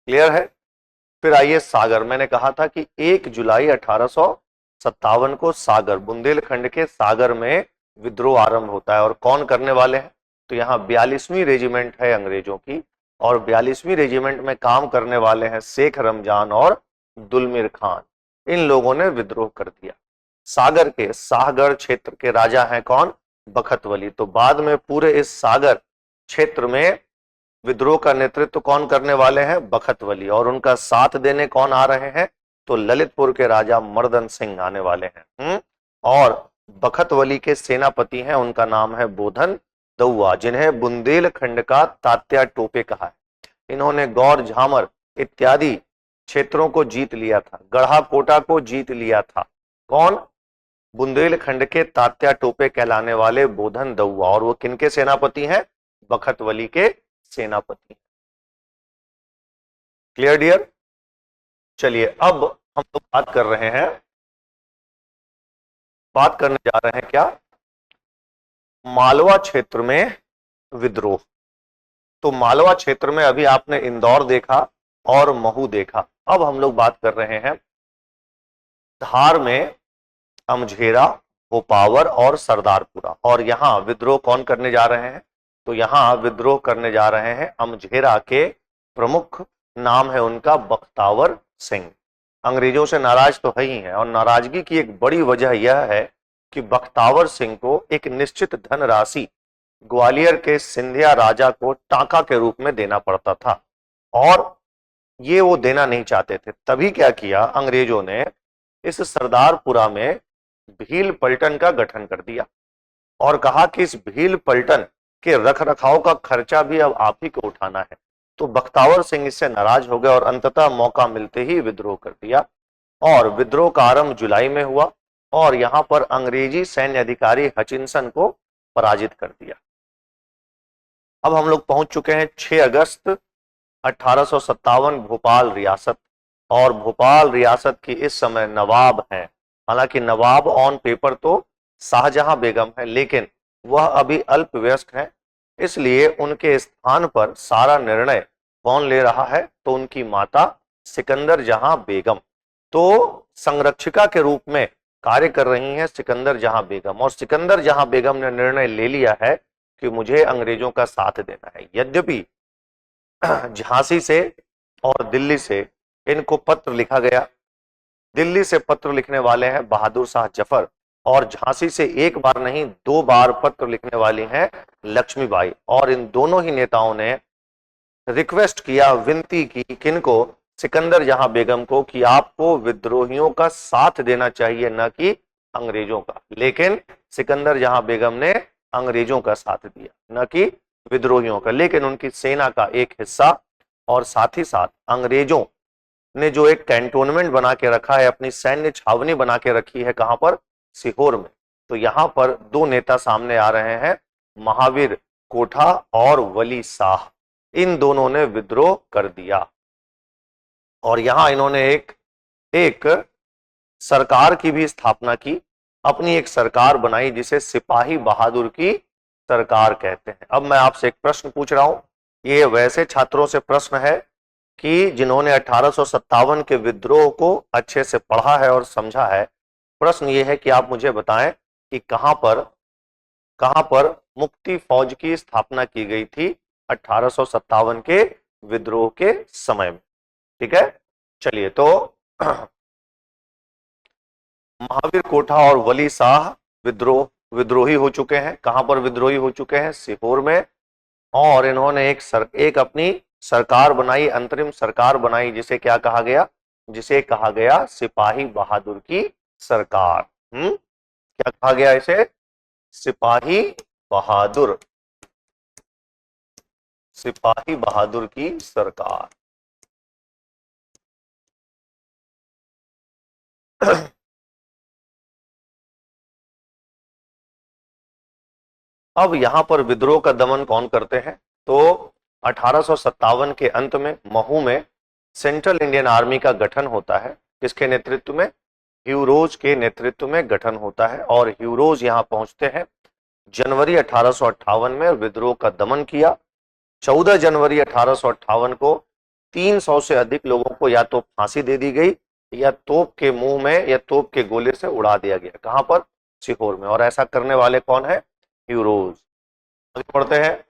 क्लियर है। फिर आइए सागर। मैंने कहा था कि 1 जुलाई 1857 को सागर, बुंदेलखंड के सागर में विद्रोह आरंभ होता है। और कौन करने वाले हैं, तो यहाँ 42वीं रेजिमेंट है अंग्रेजों की, और 42वीं रेजिमेंट में काम करने वाले हैं शेख रमजान और दुलमिर खान। इन लोगों ने विद्रोह कर दिया। सागर के शाहगढ़ क्षेत्र के राजा हैं कौन, बखतवली। तो बाद में पूरे इस सागर क्षेत्र में विद्रोह का नेतृत्व कौन करने वाले हैं, बखतवली। और उनका साथ देने कौन आ रहे हैं, तो ललितपुर के राजा मर्दन सिंह आने वाले हैं। और बखतवली के सेनापति हैं, उनका नाम है बोधन दउआ, जिन्हें बुंदेलखंड का तात्या टोपे कहा है। इन्होंने गौर झामर इत्यादि क्षेत्रों को जीत लिया था, गढ़ा कोटा को जीत लिया था। कौन, बुंदेलखंड के तात्या टोपे कहलाने वाले बोधन दउआ। और वो किनके सेनापति हैं, बखतवली के सेनापति। Clear dear. चलिए अब हम लोग बात करने जा रहे हैं क्या, मालवा क्षेत्र में विद्रोह। तो मालवा क्षेत्र में अभी आपने इंदौर देखा और महू देखा। अब हम लोग बात कर रहे हैं धार में अमझेरा, भोपावर और सरदारपुरा। और यहां विद्रोह कौन करने जा रहे हैं, तो यहां विद्रोह करने जा रहे हैं अमझेरा के प्रमुख, नाम है उनका बख्तावर सिंह। अंग्रेजों से नाराज तो है ही है, और नाराजगी की एक बड़ी वजह यह है कि बख्तावर सिंह को एक निश्चित धनराशि ग्वालियर के सिंधिया राजा को टाका के रूप में देना पड़ता था, और ये वो देना नहीं चाहते थे। तभी क्या किया, अंग्रेजों ने इस सरदारपुरा में भील पलटन का गठन कर दिया और कहा कि इस भील पलटन के रख रखाव का खर्चा भी अब आप ही को उठाना है। तो बख्तावर सिंह इससे नाराज हो गए और अंततः मौका मिलते ही विद्रोह कर दिया। और विद्रोह का आरंभ जुलाई में हुआ और यहां पर अंग्रेजी सैन्य अधिकारी हचिंसन को पराजित कर दिया। अब हम लोग पहुंच चुके हैं 6 अगस्त 1857 भोपाल रियासत, और भोपाल रियासत की इस समय नवाब हैं। हालांकि नवाब ऑन पेपर तो शाहजहां बेगम है, लेकिन वह अभी अल्पवयस्क है, इसलिए उनके स्थान पर सारा निर्णय कौन ले रहा है, तो उनकी माता सिकंदर जहां बेगम। तो संरक्षिका के रूप में कार्य कर रही हैं सिकंदर जहां बेगम, और सिकंदर जहां बेगम ने निर्णय ले लिया है कि मुझे अंग्रेजों का साथ देना है। यद्यपि झांसी से और दिल्ली से इनको पत्र लिखा गया। दिल्ली से पत्र लिखने वाले हैं बहादुर शाह जफर, और झांसी से एक बार नहीं 2 बार पत्र लिखने वाली हैं लक्ष्मीबाई। और इन दोनों ही नेताओं ने रिक्वेस्ट किया, विनती की, किनको, सिकंदर जहां बेगम को, कि आपको विद्रोहियों का साथ देना चाहिए, न कि अंग्रेजों का। लेकिन सिकंदर जहां बेगम ने अंग्रेजों का साथ दिया, न कि विद्रोहियों का। लेकिन उनकी सेना का एक हिस्सा और साथ ही साथ अंग्रेजों ने जो एक कैंटोनमेंट बना के रखा है, अपनी सैन्य छावनी बना के रखी है, कहां पर, सीहोर में। तो यहां पर 2 नेता सामने आ रहे हैं, महावीर कोठा और वली शाह। इन दोनों ने विद्रोह कर दिया, और यहां इन्होंने एक एक सरकार की भी स्थापना की, अपनी एक सरकार बनाई जिसे सिपाही बहादुर की सरकार कहते हैं। अब मैं आपसे एक प्रश्न पूछ रहा हूं, ये वैसे छात्रों से प्रश्न है कि जिन्होंने 1857 के विद्रोह को अच्छे से पढ़ा है और समझा है। प्रश्न ये है कि आप मुझे बताएं कि कहां पर मुक्ति फौज की स्थापना की गई थी 1857 के विद्रोह के समय में। ठीक है, चलिए। तो महावीर कोठा और वली शाह विद्रोही हो चुके हैं। कहां पर विद्रोही हो चुके हैं? सीहोर में। और इन्होंने एक अपनी सरकार बनाई, अंतरिम सरकार बनाई, जिसे क्या कहा गया? जिसे कहा गया सिपाही बहादुर की सरकार। क्या कहा गया इसे? सिपाही बहादुर, सिपाही बहादुर की सरकार। अब यहां पर विद्रोह का दमन कौन करते हैं? तो 1857 के अंत में महू में सेंट्रल इंडियन आर्मी का गठन होता है। किसके नेतृत्व में? ह्यूरोज के नेतृत्व में गठन होता है, और ह्यूरोज यहां पहुंचते हैं जनवरी 1858 में, विद्रोह का दमन किया। 14 जनवरी 1858 को 300 से अधिक लोगों को या तो फांसी दे दी गई, या तोप के मुंह में या तोप के गोले से उड़ा दिया गया। कहां पर? सीहोर में। और ऐसा करने वाले कौन है? ह्यूरोज। आगे बढ़ते हैं।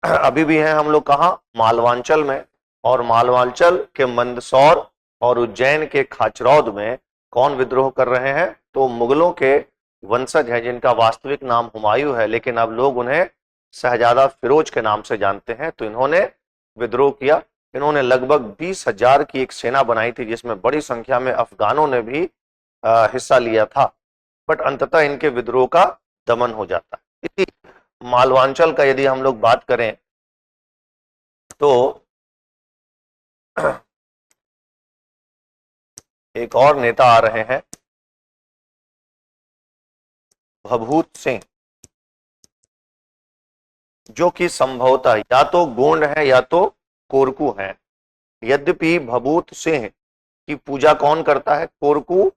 अभी भी हैं हम लोग कहां? मालवांचल में। और मालवांचल के मंदसौर और उज्जैन के खाचरौद में कौन विद्रोह कर रहे हैं? तो मुगलों के वंशज हैं, जिनका वास्तविक नाम हुमायूं है, लेकिन अब लोग उन्हें शहजादा फिरोज के नाम से जानते हैं। तो इन्होंने विद्रोह किया। इन्होंने लगभग 20,000 की एक सेना बनाई थी, जिसमें बड़ी संख्या में अफगानों ने भी हिस्सा लिया था। बट अंततः इनके विद्रोह का दमन हो जाता है। इसी मालवांचल का यदि हम लोग बात करें तो एक और नेता आ रहे हैं, भभूत सिंह, जो कि संभवतः या तो गोंड है या तो कोरकू है। यद्यपि भभूत सिंह की पूजा कौन करता है? कोरकू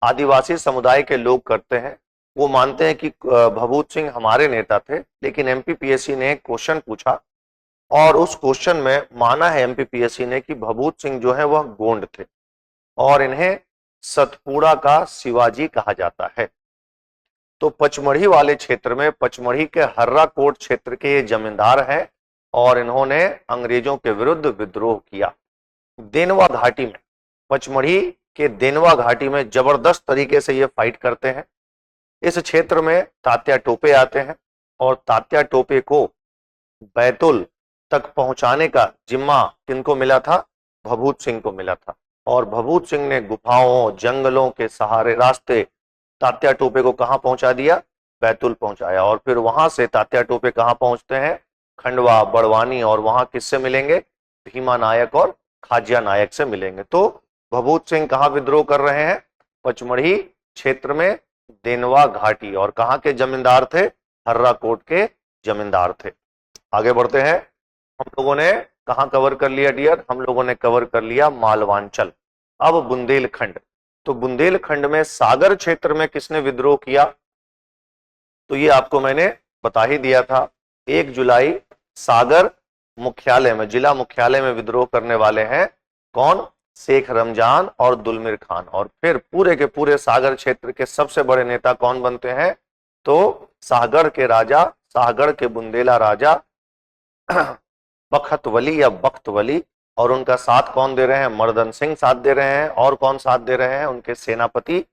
आदिवासी समुदाय के लोग करते हैं। वो मानते हैं कि भभूत सिंह हमारे नेता थे, लेकिन एमपीपीएससी ने एक क्वेश्चन पूछा, और उस क्वेश्चन में माना है एमपीपीएससी ने कि भभूत सिंह जो है वह गोंड थे, और इन्हें सतपुड़ा का शिवाजी कहा जाता है। तो पचमढ़ी वाले क्षेत्र में, पचमढ़ी के हर्रा कोट क्षेत्र के ये जमींदार हैं, और इन्होंने अंग्रेजों के विरुद्ध विद्रोह किया। देनवा घाटी में, पचमढ़ी के देनवा घाटी में जबरदस्त तरीके से ये फाइट करते हैं। इस क्षेत्र में तात्या टोपे आते हैं, और तात्या टोपे को बैतुल तक पहुंचाने का जिम्मा किनको मिला था? भभूत सिंह को मिला था। और भभूत सिंह ने गुफाओं, जंगलों के सहारे रास्ते तात्या टोपे को कहां पहुंचा दिया? बैतुल पहुंचाया। और फिर वहां से तात्या टोपे कहां पहुंचते हैं? खंडवा, बड़वानी, और वहां किससे मिलेंगे? भीमा नायक और खाजिया नायक से मिलेंगे। तो भभूत सिंह कहां विद्रोह कर रहे हैं? पचमढ़ी क्षेत्र में, देनवा घाटी। और कहां के जमींदार थे? हर्रा कोट के जमींदार थे। आगे बढ़ते हैं। हम लोगों ने कहां कवर कर लिया डियर? हम लोगों ने कवर कर लिया मालवांचल। अब बुंदेलखंड, तो बुंदेलखंड में सागर क्षेत्र में किसने विद्रोह किया? तो ये आपको मैंने बता ही दिया था। 1 जुलाई सागर मुख्यालय में, जिला मुख्यालय में विद्रोह करने वाले हैं कौन? शेख रमजान और दुलमिर खान। और फिर पूरे के पूरे सागर क्षेत्र के सबसे बड़े नेता कौन बनते हैं? तो सागर के राजा, सागर के बुंदेला राजा बखतवली या बख्तवली, और उनका साथ कौन दे रहे हैं? मर्दन सिंह साथ दे रहे हैं। और कौन साथ दे रहे हैं? उनके सेनापति,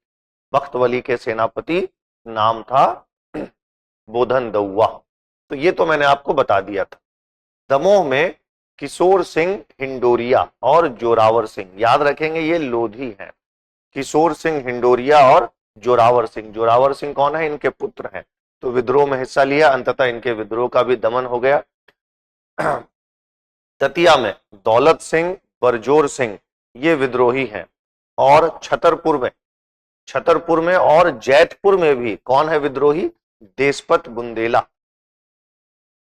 बख्तवली के सेनापति नाम था बोधन दउआ। तो ये तो मैंने आपको बता दिया था। दमोह में किशोर सिंह हिंडोरिया और जोरावर सिंह, याद रखेंगे ये लोधी हैं। किशोर सिंह हिंडोरिया और जोरावर सिंह। जोरावर सिंह कौन है? इनके पुत्र हैं। तो विद्रोह में हिस्सा लिया, अंततः इनके विद्रोह का भी दमन हो गया। दतिया में दौलत सिंह, बरजोर सिंह, ये विद्रोही हैं। और छतरपुर में और जैतपुर में भी कौन है विद्रोही? देशपत बुंदेला।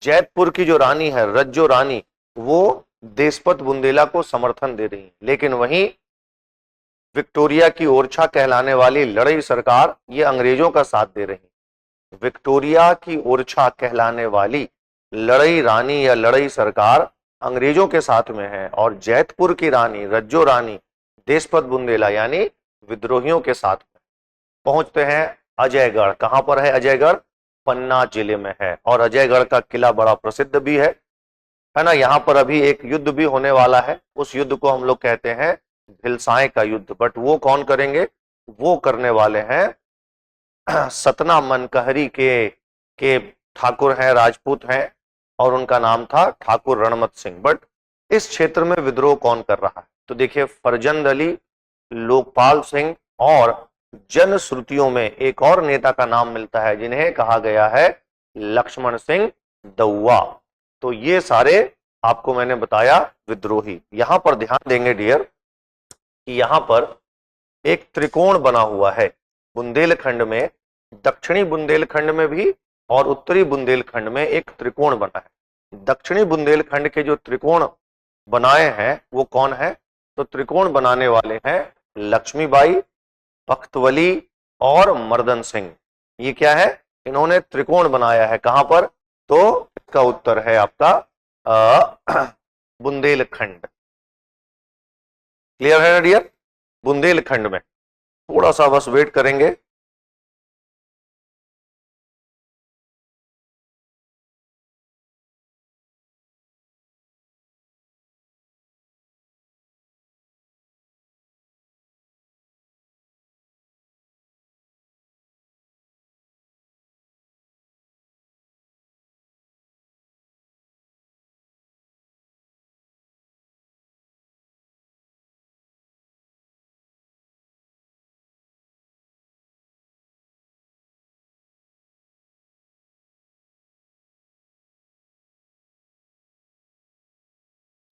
जैतपुर की जो रानी है रज्जो रानी, वो देशपत बुंदेला को समर्थन दे रही है। लेकिन वहीं विक्टोरिया की ओरछा कहलाने वाली लड़ई सरकार, ये अंग्रेजों का साथ दे रही है। विक्टोरिया की ओरछा कहलाने वाली लड़ई रानी या लड़ई सरकार अंग्रेजों के साथ में है, और जैतपुर की रानी रज्जो रानी देशपत बुंदेला यानी विद्रोहियों के साथ में। पहुंचते हैं अजयगढ़। कहां पर है अजयगढ़? पन्ना जिले में है। और अजयगढ़ का किला बड़ा प्रसिद्ध भी है ना। यहां पर अभी एक युद्ध भी होने वाला है। उस युद्ध को हम लोग कहते हैं भिलसाए का युद्ध। बट वो कौन करेंगे? वो करने वाले हैं सतना मनकहरी के ठाकुर हैं, राजपूत हैं, और उनका नाम था ठाकुर रणमत सिंह। बट इस क्षेत्र में विद्रोह कौन कर रहा है? तो देखिए, फरजंद अली, लोकपाल सिंह, और जनश्रुतियों में एक और नेता का नाम मिलता है जिन्हें कहा गया है लक्ष्मण सिंह दउआ। तो ये सारे आपको मैंने बताया विद्रोही। यहां पर ध्यान देंगे डियर कि यहां पर एक त्रिकोण बना हुआ है बुंदेलखंड में। दक्षिणी बुंदेलखंड में भी और उत्तरी बुंदेलखंड में एक त्रिकोण बना है। दक्षिणी बुंदेलखंड के जो त्रिकोण बनाए हैं वो कौन है? तो त्रिकोण बनाने वाले हैं लक्ष्मीबाई, बख्तवली और मर्दन सिंह। ये क्या है? इन्होंने त्रिकोण बनाया है। कहां पर? तो इसका उत्तर है आपका बुंदेलखंड। क्लियर है ना डियर? बुंदेलखंड में थोड़ा सा बस वेट करेंगे।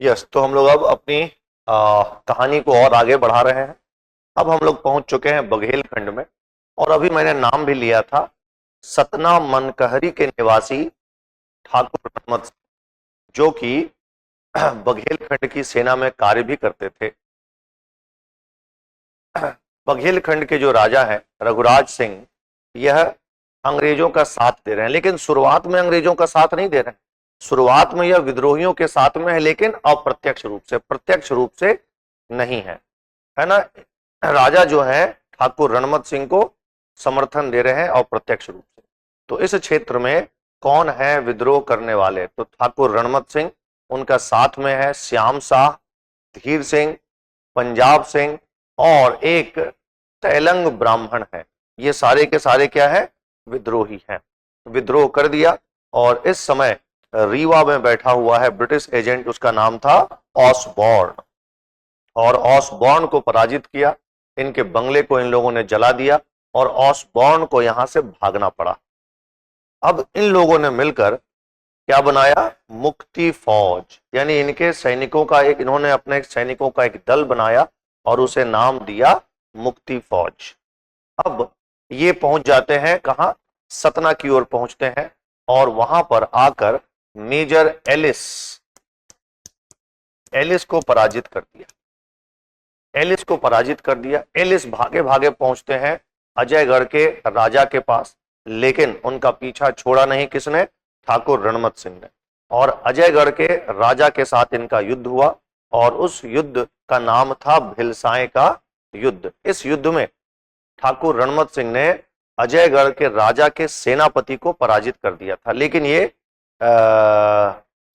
यस, तो हम लोग अब अपनी कहानी को और आगे बढ़ा रहे हैं। अब हम लोग पहुंच चुके हैं बघेलखंड में, और अभी मैंने नाम भी लिया था सतना मनकहरी के निवासी ठाकुर रहमत सिंह, जो कि बघेलखंड की सेना में कार्य भी करते थे। बघेलखंड के जो राजा हैं रघुराज सिंह, यह अंग्रेजों का साथ दे रहे हैं। लेकिन शुरुआत में अंग्रेजों का साथ नहीं दे रहे हैं। शुरुआत में यह विद्रोहियों के साथ में है, लेकिन अप्रत्यक्ष रूप से, प्रत्यक्ष रूप से नहीं है ना। राजा जो है ठाकुर रणमत सिंह को समर्थन दे रहे हैं अप्रत्यक्ष रूप से। तो इस क्षेत्र में कौन है विद्रोह करने वाले? तो ठाकुर रणमत सिंह, उनका साथ में है श्याम शाह, धीर सिंह, पंजाब सिंह, और एक तैलंग ब्राह्मण है। ये सारे के सारे क्या है? विद्रोही हैं। विद्रोह कर दिया, और इस समय रीवा में बैठा हुआ है ब्रिटिश एजेंट, उसका नाम था ऑसबॉर्न, और ऑसबॉर्न को पराजित किया। इनके बंगले को इन लोगों ने जला दिया, और ऑसबॉर्न को यहां से भागना पड़ा। अब इन लोगों ने मिलकर क्या बनाया? मुक्ति फौज, यानी इनके सैनिकों का एक, इन्होंने अपने सैनिकों का एक दल बनाया और उसे नाम दिया मुक्ति फौज। अब ये पहुंच जाते हैं कहां? सतना की ओर पहुंचते हैं, और वहां पर आकर मेजर एलिस एलिस को पराजित कर दिया। एलिस को पराजित कर दिया। एलिस भागे भागे पहुंचते हैं अजयगढ़ के राजा के पास, लेकिन उनका पीछा छोड़ा नहीं किसने? ठाकुर रणमत सिंह ने। और अजयगढ़ के राजा के साथ इनका युद्ध हुआ और उस युद्ध का नाम था भिलसाए का युद्ध। इस युद्ध में ठाकुर रणमत सिंह ने अजयगढ़ के राजा के सेनापति को पराजित कर दिया था, लेकिन ये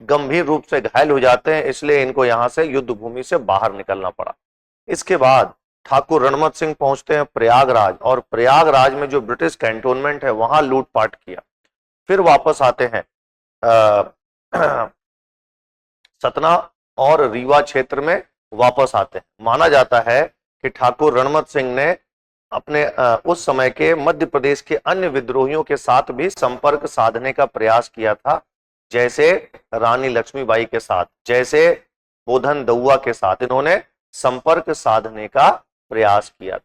गंभीर रूप से घायल हो जाते हैं, इसलिए इनको यहां से युद्ध भूमि से बाहर निकलना पड़ा। इसके बाद ठाकुर रणमत सिंह पहुंचते हैं प्रयागराज, और प्रयागराज में जो ब्रिटिश कैंटोनमेंट है वहां लूटपाट किया। फिर वापस आते हैं सतना और रीवा क्षेत्र में वापस आते हैं। माना जाता है कि ठाकुर रणमत सिंह ने अपने उस समय के मध्य प्रदेश के अन्य विद्रोहियों के साथ भी संपर्क साधने का प्रयास किया था, जैसे रानी लक्ष्मीबाई के साथ, जैसे बोधन दउआ के साथ इन्होंने संपर्क साधने का प्रयास किया था।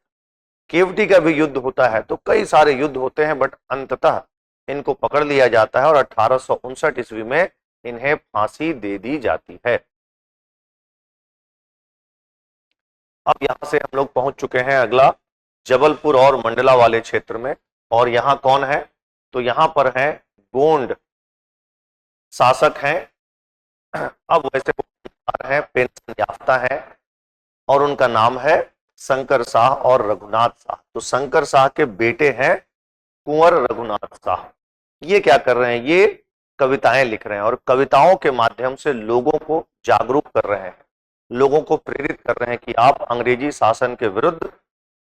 केवटी का भी युद्ध होता है, तो कई सारे युद्ध होते हैं, बट अंततः इनको पकड़ लिया जाता है और 1859 ईस्वी में इन्हें फांसी दे दी जाती है। अब यहां से हम लोग पहुंच चुके हैं अगला जबलपुर और मंडला वाले क्षेत्र में, और यहां कौन है? तो यहां पर है गोंड शासक हैं। अब वैसे है पेंशन याफ्ता है और उनका नाम है शंकर शाह और रघुनाथ शाह। तो शंकर शाह के बेटे हैं कुंवर रघुनाथ शाह। ये क्या कर रहे हैं? ये कविताएं लिख रहे हैं और कविताओं के माध्यम से लोगों को जागरूक कर रहे हैं, लोगों को प्रेरित कर रहे हैं कि आप अंग्रेजी शासन के विरुद्ध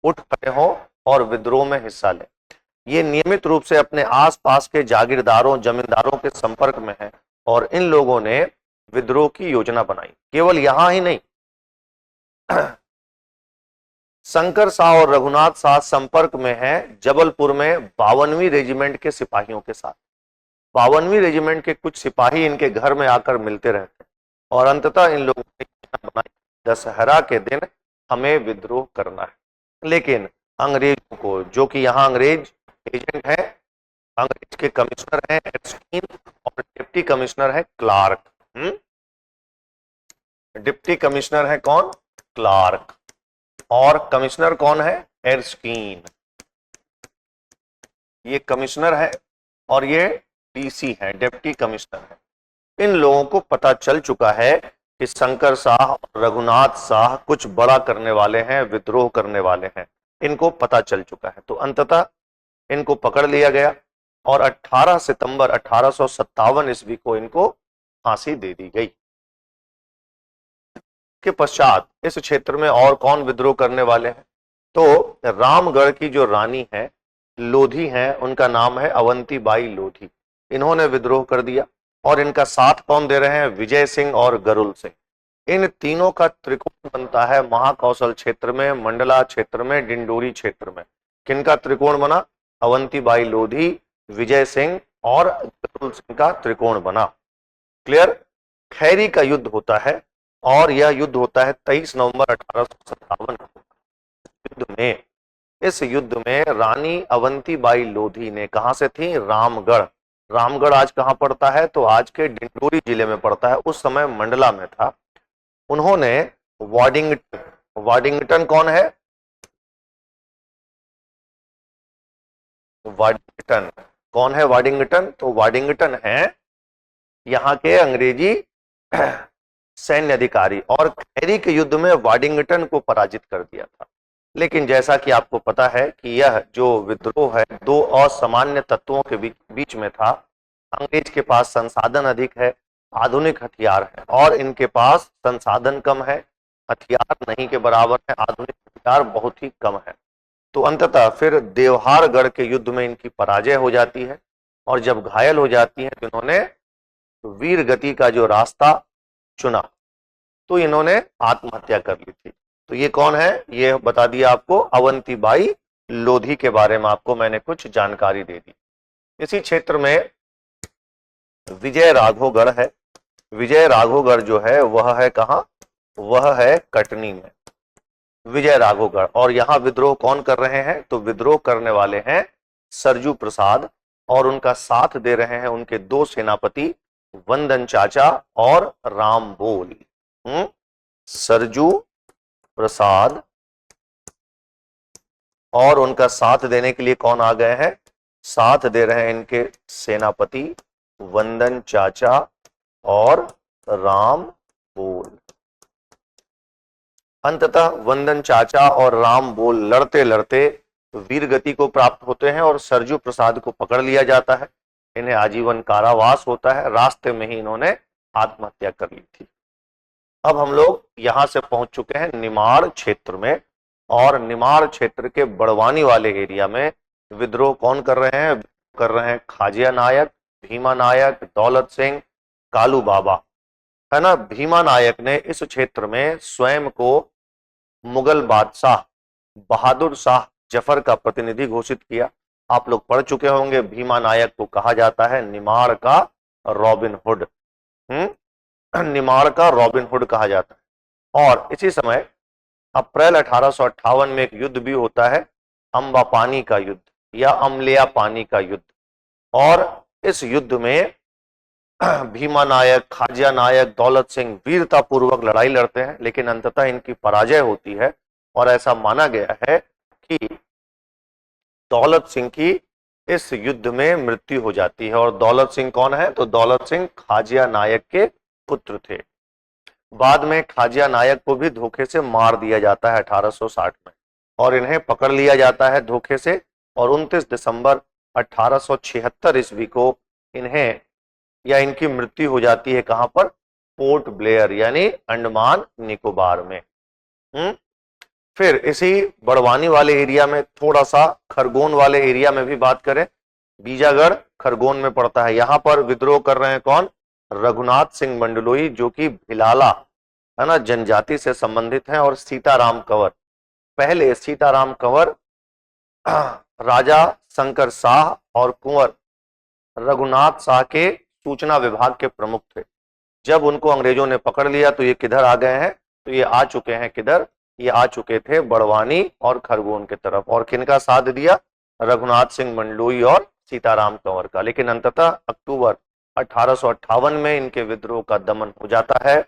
उठ खड़े हो और विद्रोह में हिस्सा लें। ये नियमित रूप से अपने आसपास के जागीरदारों, जमींदारों के संपर्क में है और इन लोगों ने विद्रोह की योजना बनाई। केवल यहां ही नहीं, शंकर शाह और रघुनाथ शाह संपर्क में हैं जबलपुर में 52वीं रेजिमेंट के सिपाहियों के साथ। 52वीं रेजिमेंट के कुछ सिपाही इनके घर में आकर मिलते रहते और अंततः इन लोगों ने योजना बनाई, दशहरा के दिन हमें विद्रोह करना है। लेकिन अंग्रेजों को, जो कि यहाँ अंग्रेज एजेंट है, अंग्रेज के कमिश्नर हैं एर्स्कीन और डिप्टी कमिश्नर है क्लार्क। डिप्टी कमिश्नर है कौन? क्लार्क। और कमिश्नर कौन है? एर्स्कीन। ये कमिश्नर है और ये डीसी है, डिप्टी कमिश्नर है। इन लोगों को पता चल चुका है कि शंकर शाह और रघुनाथ शाह कुछ बड़ा करने वाले हैं, विद्रोह करने वाले हैं, इनको पता चल चुका है। तो अंततः इनको पकड़ लिया गया और 18 सितंबर 1857 ईस्वी को इनको फांसी दे दी गई। के पश्चात इस क्षेत्र में और कौन विद्रोह करने वाले हैं? तो रामगढ़ की जो रानी है, लोधी हैं, उनका नाम है अवंतीबाई लोधी। इन्होंने विद्रोह कर दिया और इनका साथ कौन दे रहे हैं? विजय सिंह और गरुल सिंह। इन तीनों का त्रिकोण बनता है महाकौशल क्षेत्र में, मंडला क्षेत्र में, डिंडोरी क्षेत्र में। किनका त्रिकोण बना? अवंतीबाई लोधी, विजय सिंह और गरुल सिंह का त्रिकोण बना। क्लियर? खैरी का युद्ध होता है और यह युद्ध होता है 23 नवंबर 1857 को। युद्ध में, इस युद्ध में रानी अवंतीबाई लोधी ने, कहां से थी? रामगढ़। रामगढ़ आज कहां पड़ता है? तो आज के डिंडोरी जिले में पड़ता है, उस समय मंडला में था। उन्होंने वाडिंगटन, वाडिंगटन कौन है? वाडिंगटन कौन है? वाडिंगटन, तो वाडिंगटन है यहाँ के अंग्रेजी सैन्य अधिकारी, और खैरी के युद्ध में वाडिंगटन को पराजित कर दिया था। लेकिन जैसा कि आपको पता है कि यह जो विद्रोह है दो असामान्य तत्वों के बीच में था। अंग्रेज के पास संसाधन अधिक है, आधुनिक हथियार है, और इनके पास संसाधन कम है, हथियार नहीं के बराबर है, आधुनिक हथियार बहुत ही कम है। तो अंततः फिर देवहारगढ़ के युद्ध में इनकी पराजय हो जाती है और जब घायल हो जाती है तो इन्होंने वीर गति का जो रास्ता चुना, तो इन्होंने आत्महत्या कर ली थी। तो ये कौन है? ये बता दिया आपको, अवंतीबाई लोधी के बारे में आपको मैंने कुछ जानकारी दे दी। इसी क्षेत्र में विजय राघवगढ़ है। विजय राघवगढ़ जो है वह है कहाँ? वह है कटनी में, विजय राघवगढ़। और यहां विद्रोह कौन कर रहे हैं? तो विद्रोह करने वाले हैं सरजू प्रसाद, और उनका साथ दे रहे हैं उनके दो सेनापति वंदन चाचा और राम बोल। सरजू प्रसाद, और उनका साथ देने के लिए कौन आ गए हैं? साथ दे रहे हैं इनके सेनापति वंदन चाचा और राम बोल। अंततः वंदन चाचा और राम बोल लड़ते लड़ते वीर गति को प्राप्त होते हैं और सरजू प्रसाद को पकड़ लिया जाता है। इन्हें आजीवन कारावास होता है। रास्ते में ही इन्होंने आत्महत्या कर ली थी। अब हम लोग यहां से पहुंच चुके हैं निमाड़ क्षेत्र में, और निमाड़ क्षेत्र के बड़वानी वाले एरिया में विद्रोह कौन कर रहे हैं? कर रहे हैं खाजिया नायक, भीमा नायक, दौलत सिंह, कालू बाबा, है ना। भीमा नायक ने इस क्षेत्र में स्वयं को मुगल बादशाह बहादुर शाह जफर का प्रतिनिधि घोषित किया। आप लोग पढ़ चुके होंगे, भीमा नायक को कहा जाता है निमाड़ का रॉबिन हुड। निमाड़ का रॉबिन हुड कहा जाता है। और इसी समय अप्रैल 1858 में एक युद्ध भी होता है, अम्बा पानी का युद्ध या अमलिया पानी का युद्ध। और इस युद्ध में भीमा नायक, खाजिया नायक, दौलत सिंह वीरता पूर्वक लड़ाई लड़ते हैं, लेकिन अंततः इनकी पराजय होती है। और ऐसा माना गया है कि दौलत सिंह की इस युद्ध में मृत्यु हो जाती है। और दौलत सिंह कौन है? तो दौलत सिंह खाजिया नायक के पुत्र थे। बाद में खाजिया नायक को भी धोखे से मार दिया जाता है 1860 में, और इन्हें पकड़ लिया जाता है धोखे से। और 29 दिसंबर 1876 ईस्वी को इन्हें या इनकी मृत्यु हो जाती है। कहां पर? पोर्ट ब्लेयर यानी अंडमान निकोबार में। फिर इसी बड़वानी वाले एरिया में, थोड़ा सा खरगोन वाले एरिया में भी बात करें, बीजागढ़ खरगोन में पड़ता है। यहां पर विद्रोह कर रहे हैं कौन? रघुनाथ सिंह मंडलोई, जो कि भिलाला, है ना, जनजाति से संबंधित हैं, और सीताराम कंवर। पहले सीताराम कंवर राजा शंकर शाह और कुंवर रघुनाथ शाह के सूचना विभाग के प्रमुख थे। जब उनको अंग्रेजों ने पकड़ लिया तो ये किधर आ गए हैं? तो ये आ चुके हैं किधर? ये आ चुके थे बड़वानी और खरगोन की तरफ। और किनका साथ दिया? रघुनाथ सिंह मंडलोई और सीताराम कंवर का। लेकिन अंततः अक्टूबर 1858 में इनके विद्रोह का दमन हो जाता है।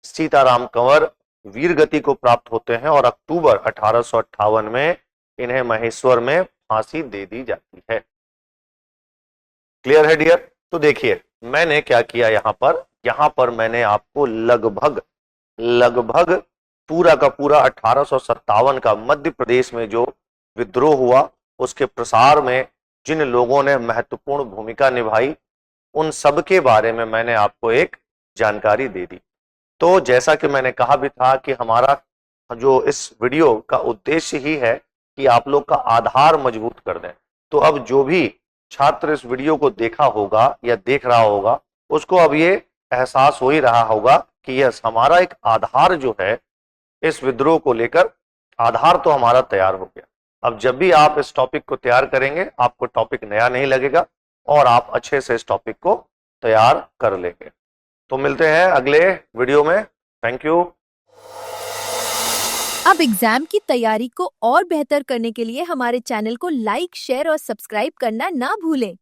सीताराम कंवर वीर गति को प्राप्त होते हैं और अक्टूबर 1858 में इन्हें महेश्वर में फांसी दे दी जाती है। क्लियर है डियर? तो देखिए मैंने क्या किया यहां पर मैंने आपको लगभग पूरा का पूरा 1857 का मध्य प्रदेश में जो विद्रोह हुआ उसके प्रसार में जिन लोगों ने महत्वपूर्ण भूमिका निभाई उन सब के बारे में मैंने आपको एक जानकारी दे दी। तो जैसा कि मैंने कहा भी था कि हमारा जो इस वीडियो का उद्देश्य ही है कि आप लोग का आधार मजबूत कर दें। तो अब जो भी छात्र इस वीडियो को देखा होगा या देख रहा होगा उसको अब ये एहसास हो ही रहा होगा कि यस, हमारा एक आधार जो है इस विद्रोह को लेकर, आधार तो हमारा तैयार हो गया। अब जब भी आप इस टॉपिक को तैयार करेंगे आपको टॉपिक नया नहीं लगेगा और आप अच्छे से इस टॉपिक को तैयार कर लेंगे। तो मिलते हैं अगले वीडियो में। Thank you. अब एग्जाम की तैयारी को और बेहतर करने के लिए हमारे चैनल को लाइक, शेयर और सब्सक्राइब करना ना भूलें।